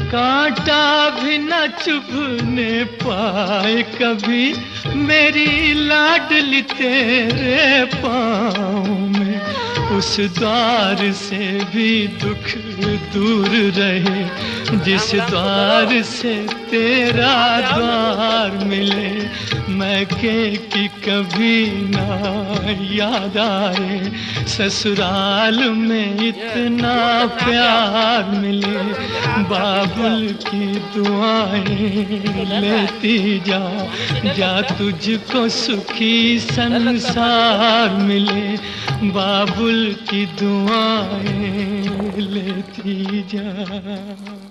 कांटा भी न चुभने पाए कभी मेरी लाडली तेरे पाँव में। उस द्वार से भी दुख दूर रहे जिस द्वार से तेरा द्वार मिले। मैके की कभी ना याद आए, ससुराल में इतना प्यार मिले। बाबुल की दुआएं लेती जा, जा तुझको सुखी संसार मिले। बाबुल की दुआएं लेती जा।